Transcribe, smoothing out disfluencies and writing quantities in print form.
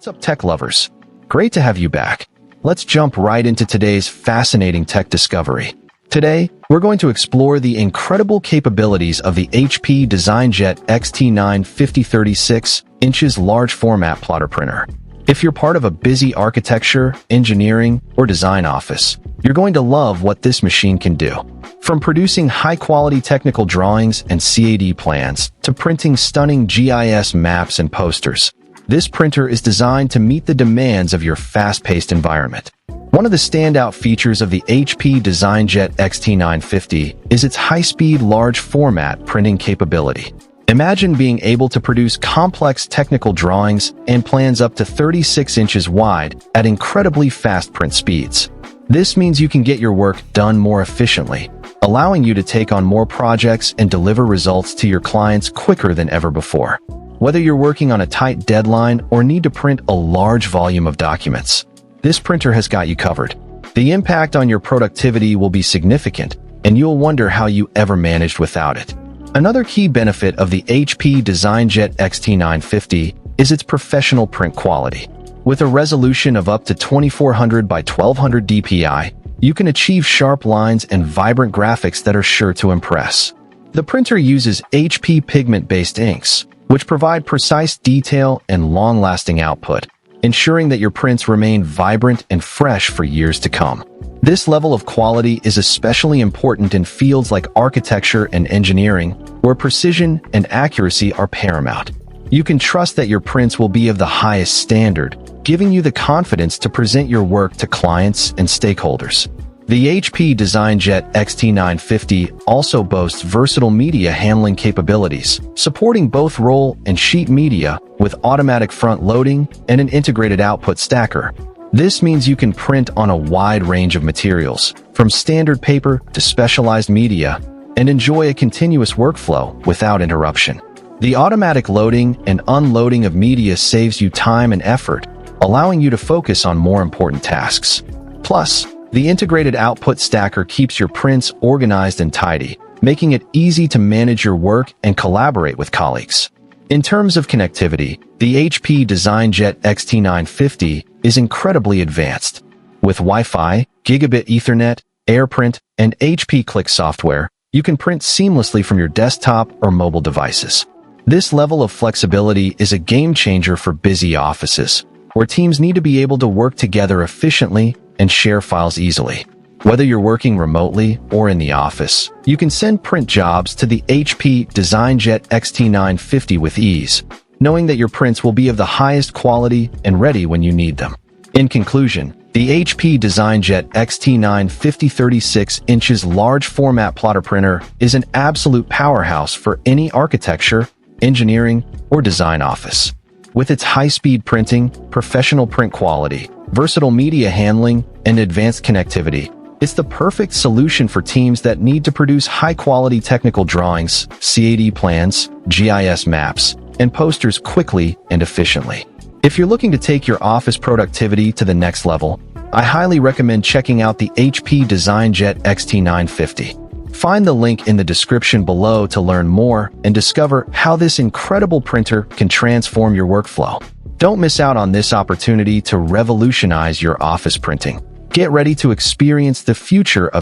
What's up, tech lovers? Great to have you back. Let's jump right into today's fascinating tech discovery. Today, we're going to explore the incredible capabilities of the HP DesignJet XT950 36" large format plotter printer. If you're part of a busy architecture, engineering, or design office, you're going to love what this machine can do. From producing high-quality technical drawings and CAD plans to printing stunning GIS maps and posters, this printer is designed to meet the demands of your fast-paced environment. One of the standout features of the HP DesignJet XT950 is its high-speed large format printing capability. Imagine being able to produce complex technical drawings and plans up to 36 inches wide at incredibly fast print speeds. This means you can get your work done more efficiently, allowing you to take on more projects and deliver results to your clients quicker than ever before. Whether you're working on a tight deadline or need to print a large volume of documents, this printer has got you covered. The impact on your productivity will be significant, and you'll wonder how you ever managed without it. Another key benefit of the HP DesignJet XT950 is its professional print quality. With a resolution of up to 2400 by 1200 dpi, you can achieve sharp lines and vibrant graphics that are sure to impress. The printer uses HP pigment-based inks, which provide precise detail and long-lasting output, ensuring that your prints remain vibrant and fresh for years to come. This level of quality is especially important in fields like architecture and engineering, where precision and accuracy are paramount. You can trust that your prints will be of the highest standard, giving you the confidence to present your work to clients and stakeholders. The HP DesignJet XT950 also boasts versatile media handling capabilities, supporting both roll and sheet media with automatic front loading and an integrated output stacker. This means you can print on a wide range of materials, from standard paper to specialized media, and enjoy a continuous workflow without interruption. The automatic loading and unloading of media saves you time and effort, allowing you to focus on more important tasks. Plus, the integrated output stacker keeps your prints organized and tidy, making it easy to manage your work and collaborate with colleagues. In terms of connectivity, the HP DesignJet XT950 is incredibly advanced. With Wi-Fi, Gigabit Ethernet, AirPrint, and HP Click software, you can print seamlessly from your desktop or mobile devices. This level of flexibility is a game changer for busy offices, where teams need to be able to work together efficiently and share files easily. Whether you're working remotely or in the office, you can send print jobs to the HP DesignJet XT950 with ease, knowing that your prints will be of the highest quality and ready when you need them. In conclusion, the HP DesignJet XT950 36" large format plotter printer is an absolute powerhouse for any architecture, engineering, or design office. With its high-speed printing, professional print quality, versatile media handling, and advanced connectivity, it's the perfect solution for teams that need to produce high-quality technical drawings, CAD plans, GIS maps, and posters quickly and efficiently. If you're looking to take your office productivity to the next level, I highly recommend checking out the HP DesignJet XT950. Find the link in the description below to learn more and discover how this incredible printer can transform your workflow. Don't miss out on this opportunity to revolutionize your office printing. Get ready to experience the future of